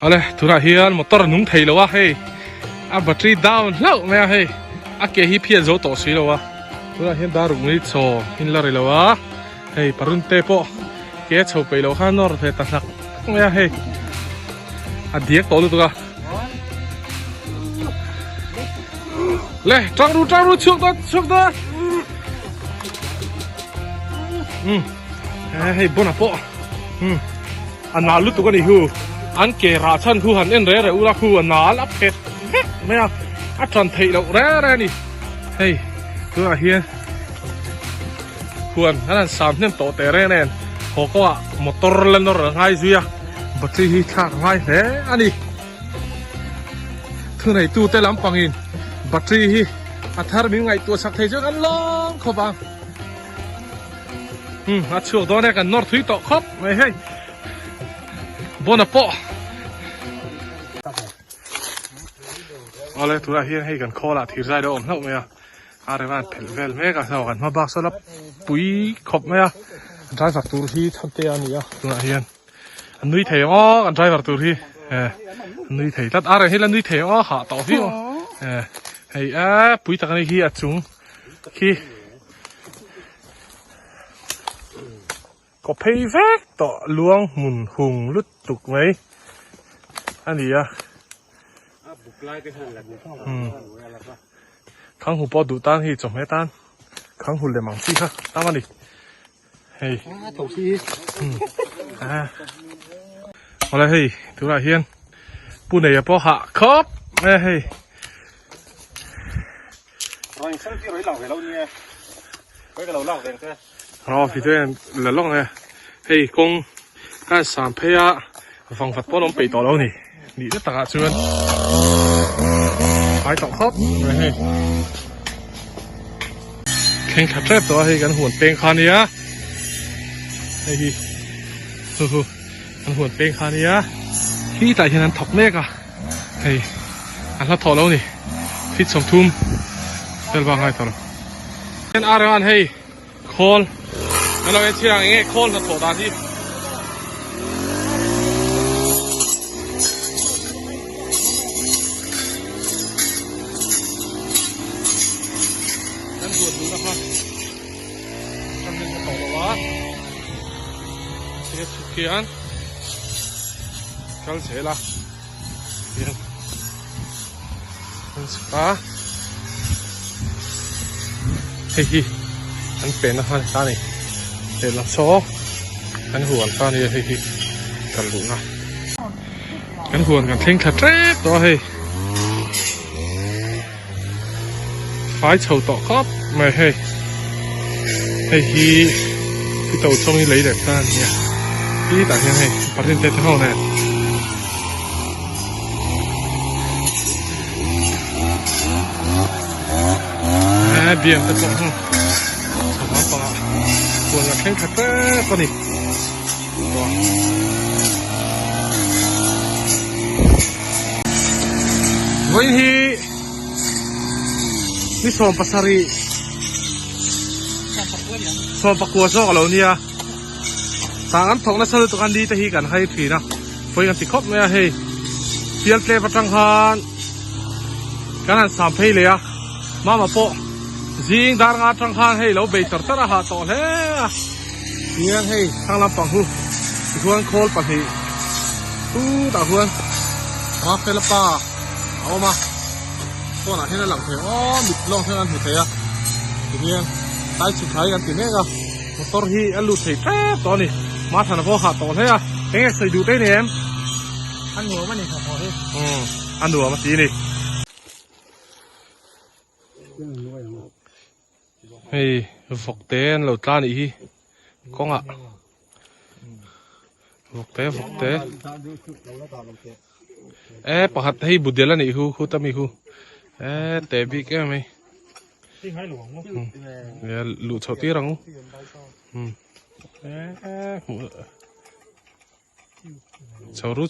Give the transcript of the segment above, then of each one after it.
เอาเลยทุระเฮียนมอเตอร์นุ่งไทยแล้ววะเฮ้ยแบตเตอรี่ดาวน์แล้วแม่เฮ้ยเกย์ฮิเพียโจต่อสิแล้ววะทุระเฮียนดารุ่งนิดโซหินละเลยแล้ววะเฮ้ยปรุนเตปอเกย์โชว์ไปแล้วข้านอร์เฟตัสักแม่เฮ้ยเดียกต่อเลยตัวเลยจังรู้ชุกตัวเฮ้ยบนอ่ะปอน่าลุ้นตัวกันอีกหูอันเกราชันคู่หันเอ็นเร่อุระคู่น่าลับเผ็ดไม่เอาจันเทเราเร่นี่เฮ้ยตัวเฮียควรนั่นสามเนี่ยโตแต่เร่แน่เขาก็ว่ามอเตอร์เล่นรถง่ายสุดอะแบตเตอรี่ขาดง่ายแท้อันนี้เท่าไหร่ตู้เต้ลำปังอินแบตเตอรี่อัฐารมีไงตัวสักเท่ากันลองเขาบังช่วงตอนนี้กันนอร์ทวีตอครับไม่ให้บนอ่ะปอเอาเลยทุกอย่างให้กันโคละที่ใจเดิมเท่าไหร่อะไรบ้างเพลเวลเมกะสาวกันมาบักสลับปุ๋ยขบไหมไดรเวอร์ตัวที่ทำเตียนี่ทุกอย่างนุ้ยเที่ยวกันไดรเวอร์ตัวที่นุ้ยเที่ยวตัดอะไรให้แล้วนุ้ยเที่ยวหาต่อที่ให้ปุ๋ยตะกันที่จุงที่ก็เพย์เฟกต่อลวงหมุนหุงลุดตุกไหมอันนี้ข้างหูปอดูตันที่จมให้ตันข้างหูเลยมังซี่ค่ะตั้งมันดิเฮ้ยถูกซี่เอาเลยเฮ้ยทุกอย่างเฮียนปูนเนี่ยปอหะครับเฮ้ยรอยขั้นที่รอยเหล่าเราเนี่ยรอยเราเหล่าเองใช่รอพี่เจ้าเหลือล่องเลยเฮ้ยกงก็สามเพย์ฟังฝัดป้อนล้มไปต่อแล้วนี่จะตักชวนไปต่อครับเฮ้ยแข่งขันแทบตัวให้กันหุ่นเป่งคานี้เฮ้ยกันหุ่นเป่งคานี้ที่แต่ที่นั้นถกเมฆอ่ะเฮ้ยอันละถอดแล้วนี่พิษสมทุ่มเป็นบางไงต่อแล้วเป็นอะไรกันเฮ้ยโคนเราเป็นเชียงเงี้ยโคนจะถอดได้ที่นั่นหัวดูนะครับทำเป็นกระต่อวะเสียสุขีอันกันเสียละเสียมันสุดาเฮ้ยอันเป็นนะครับตานี่เดี๋ยวเราโชว์กันหัวตานี่เฮ้ยกันหลุดนะกันหัวกันเท่งขัดเร็บตัวเฮ้ยไฟเฉาต่อครับไม่เฮ้ยพี่โตช่วงนี้เลยเด็ดตาเนี่ยพี่แต่ยังไงประเด็นเด็ดเท่านั้นเบี่ยงตะกงสมองปลาตัวละแข้งขัดเต้ตัวนี้ตัววันที่นี่สมปัสสารีสมปักกัวโซ่กับเราเนี่ยต่างกันถงและสรุปกันดีแต่ฮีกันให้ผีนะไฟกันติดครบเนี่ยเฮ้ยเปลี่ยนเปลี่ยนประจังหันกันนั้นสามเพลเลยอะมาโปจิงดาร์งาจังหันให้เราเบย์ตระหะต่อเลยเนี่ยให้ทางลำปังหูชวนโคลปังฮีตาชวนมาเฟลป้าเอามาตัวไหนให้ในหลังเทอ๋อมิดลองเท่านั้นหัวเทียทีนี้ได้สุดท้ายกันทีนี้ก็มอเตอร์ฮีอันลุดเทแท้ตอนนี้มาทันพอหาต่อเลยอ่ะเอ๊ะใส่ดูได้เนี่ยอันหัวมันนี่ครับพอที่อันหัวมันตีนี่เฮ้ยฟกเต้นเราต้านอีกก้องอ่ะฟกเต้ประหัตให้บุตรเดลันอีกคู่ตามีคู่แต่บิ๊กแค่ไหมเนี่ยหลุดชาวตีรังชาวรู้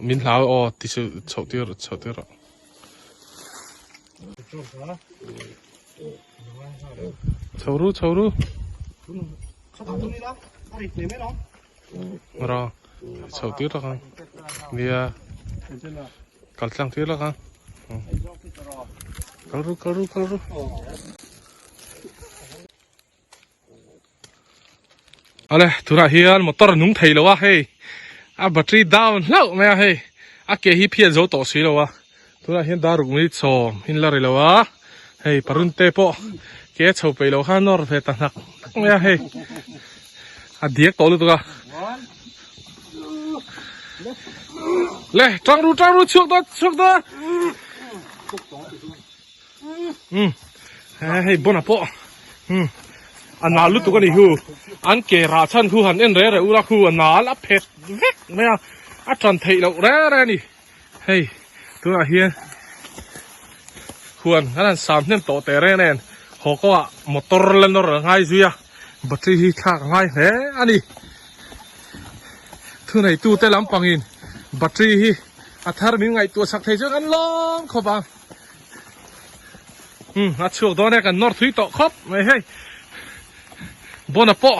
มินหลาวอ๋อที่ชาวตีรังชาวรู้ rò sầu tuyết đó con bia cắt sang tuyết đó con câu ru ale thu ra hiền motor nung thầy lo wa hey a battery down lâu mẹ hey a ke hi phia zo to si lo wa thu ra hiền da ruk mi chom hin la re lo wa hey parun te po ke chho pe lo khan nor phe ta nak mẹ hey a diek to lu to ka le trang ru chuộc đó hey bona po anh nào lúc tụi con đi hú anh kể ra chân hú hẳn em rồi ura hú anh nào là phết vét mẹ anh tròn thị lậu ra nè hey tụi là hiền huan anh sắm thêm tổ tè ra nè họ có motor lên nó rồi ngay duy à battery khác ngay thế anh đi thứ này tu tê lắm bằng in battery à thar mình ngày tua sắc thấy chứ anh lom khó bằng à chuột đó này cái nor thủy tọ khóc mày hey bona po